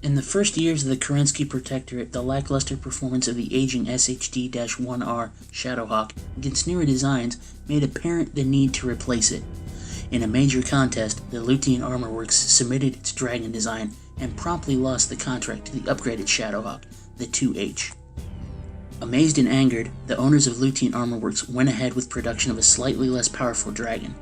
In the first years of the Kerensky Protectorate, the lackluster performance of the aging SHD-1R Shadowhawk against newer designs made apparent the need to replace it. In a major contest, the Lutean Armor Works submitted its Dragon design and promptly lost the contract to the upgraded Shadowhawk, the 2H. Amazed and angered, the owners of Lutean Armor Works went ahead with production of a slightly less powerful Dragon.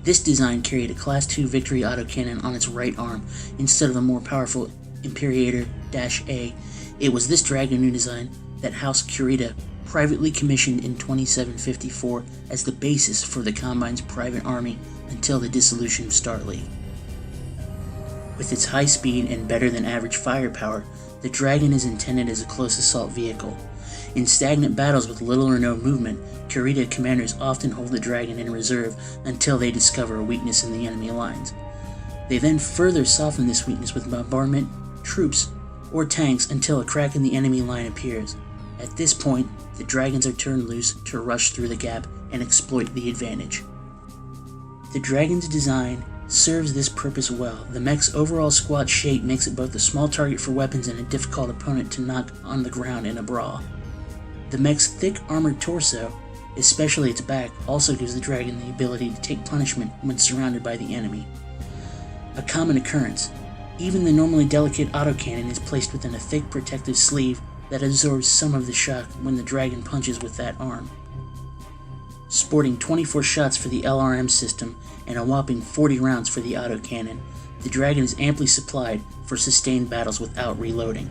This design carried a Class 2 Victory autocannon on its right arm instead of a more powerful Imperator-A. It was this Dragon new design that House Kurita privately commissioned in 2754 as the basis for the Combine's private army until the dissolution of Star League. With its high speed and better than average firepower, the Dragon is intended as a close assault vehicle. In stagnant battles with little or no movement, Kurita commanders often hold the Dragon in reserve until they discover a weakness in the enemy lines. They then further soften this weakness with bombardment, troops, or tanks until a crack in the enemy line appears. At this point, the Dragons are turned loose to rush through the gap and exploit the advantage. The Dragon's design serves this purpose well. The mech's overall squat shape makes it both a small target for weapons and a difficult opponent to knock on the ground in a brawl. The mech's thick armored torso, especially its back, also gives the Dragon the ability to take punishment when surrounded by the enemy. A common occurrence. Even the normally delicate autocannon is placed within a thick protective sleeve that absorbs some of the shock when the Dragon punches with that arm. Sporting 24 shots for the LRM system and a whopping 40 rounds for the autocannon, the Dragon is amply supplied for sustained battles without reloading.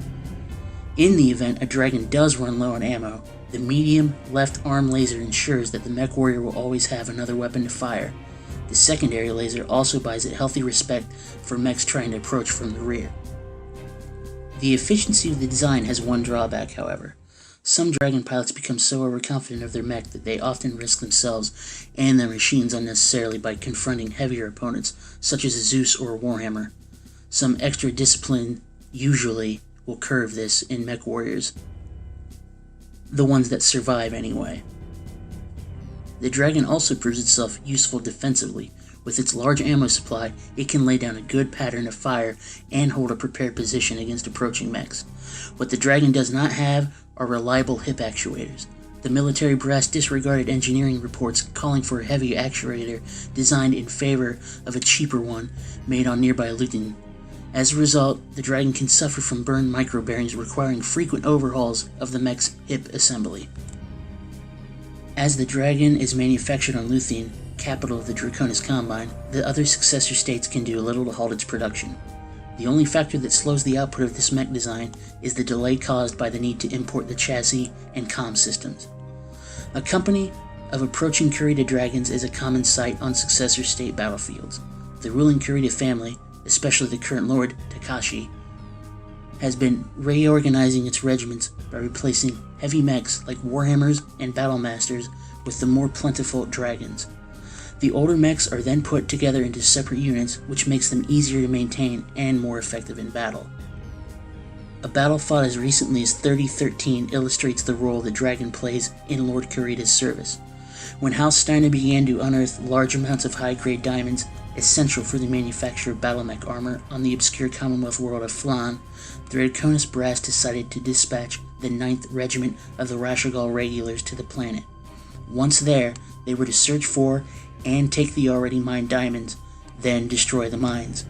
In the event a Dragon does run low on ammo, the medium left arm laser ensures that the mech warrior will always have another weapon to fire. The secondary laser also buys it healthy respect for mechs trying to approach from the rear. The efficiency of the design has one drawback, however. Some Dragon pilots become so overconfident of their mech that they often risk themselves and their machines unnecessarily by confronting heavier opponents, such as a Zeus or a Warhammer. Some extra discipline usually will curve this in mech warriors. The ones that survive anyway. The Dragon also proves itself useful defensively. With its large ammo supply, it can lay down a good pattern of fire and hold a prepared position against approaching mechs. What the Dragon does not have are reliable hip actuators. The military brass disregarded engineering reports calling for a heavy actuator designed in favor of a cheaper one made on nearby Lutein. As a result, the Dragon can suffer from burned microbearings requiring frequent overhauls of the mech's hip assembly. As the Dragon is manufactured on Lutein, capital of the Draconis Combine, the other successor states can do little to halt its production. The only factor that slows the output of this mech design is the delay caused by the need to import the chassis and comm systems. A company of approaching Kurita Dragons is a common sight on successor state battlefields. The ruling Kurita family, especially the current Lord Takashi, has been reorganizing its regiments by replacing heavy mechs like Warhammers and Battlemasters with the more plentiful Dragons. The older mechs are then put together into separate units, which makes them easier to maintain and more effective in battle. A battle fought as recently as 3013 illustrates the role the Dragon plays in Lord Kurita's service. When House Steiner began to unearth large amounts of high-grade diamonds, essential for the manufacture of battlemech armor on the obscure Commonwealth world of Flan, the Draconis brass decided to dispatch the 9th Regiment of the Rashagal Regulars to the planet. Once there, they were to search for and take the already mined diamonds, then destroy the mines.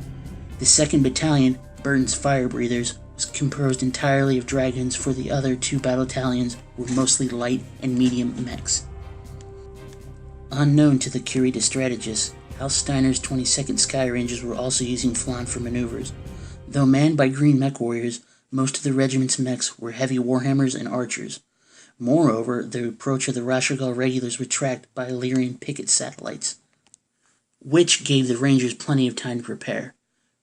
The 2nd Battalion, Burton's Fire Breathers, was composed entirely of Dragons, for the other 2 battalions were mostly light and medium mechs. Unknown to the Kurita strategists, House Steiner's 22nd Sky Rangers were also using Flan for maneuvers. Though manned by green mech warriors, most of the regiment's mechs were heavy Warhammers and archers. Moreover, the approach of the Rashagal regulars was tracked by Illyrian picket satellites, which gave the Rangers plenty of time to prepare.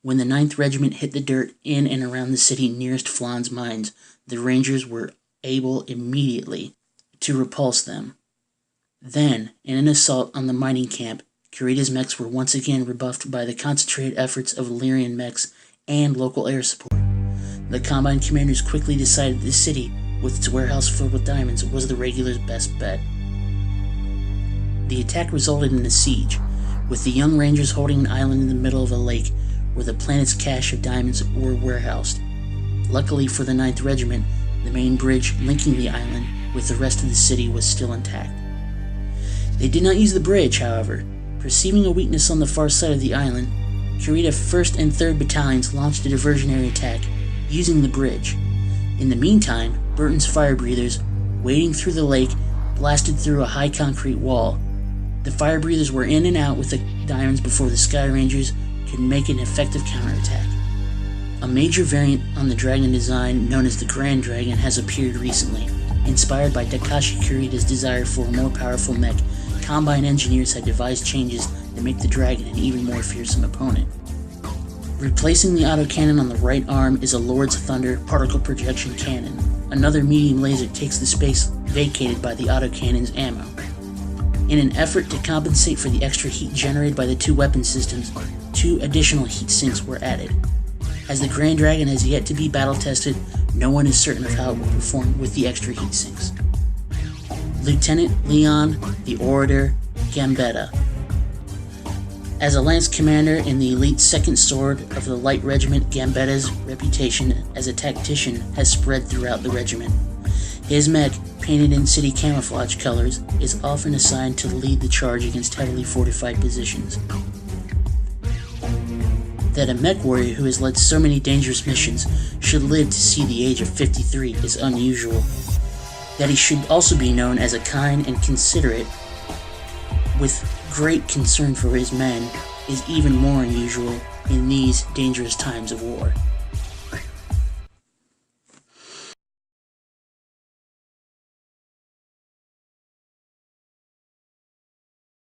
When the 9th Regiment hit the dirt in and around the city nearest Flan's mines, the Rangers were able immediately to repulse them. Then, in an assault on the mining camp, Kurita's mechs were once again rebuffed by the concentrated efforts of Illyrian mechs and local air support. The Combine commanders quickly decided the city, with its warehouse filled with diamonds, was the regulars' best bet. The attack resulted in a siege, with the young Rangers holding an island in the middle of a lake where the planet's cache of diamonds were warehoused. Luckily for the 9th Regiment, the main bridge linking the island with the rest of the city was still intact. They did not use the bridge, however. Perceiving a weakness on the far side of the island, Kurita 1st and 3rd Battalions launched a diversionary attack using the bridge. In the meantime, Burton's fire breathers, wading through the lake, blasted through a high concrete wall. The fire breathers were in and out with the diamonds before the Sky Rangers could make an effective counterattack. A major variant on the Dragon design, known as the Grand Dragon, has appeared recently. Inspired by Takashi Kurita's desire for a more powerful mech, Combine engineers had devised changes that make the Dragon an even more fearsome opponent. Replacing the autocannon on the right arm is a Lord's Thunder particle projection cannon. Another medium laser takes the space vacated by the autocannon's ammo. In an effort to compensate for the extra heat generated by the two weapon systems, 2 additional heat sinks were added. As the Grand Dragon has yet to be battle-tested, no one is certain of how it will perform with the extra heat sinks. Lieutenant Leon the Orator Gambetta. As a Lance Commander in the elite 2nd Sword of the Light Regiment, Gambetta's reputation as a tactician has spread throughout the regiment. His mech, painted in city camouflage colors, is often assigned to lead the charge against heavily fortified positions. That a mech warrior who has led so many dangerous missions should live to see the age of 53 is unusual. That he should also be known as a kind and considerate, with great concern for his men, is even more unusual in these dangerous times of war.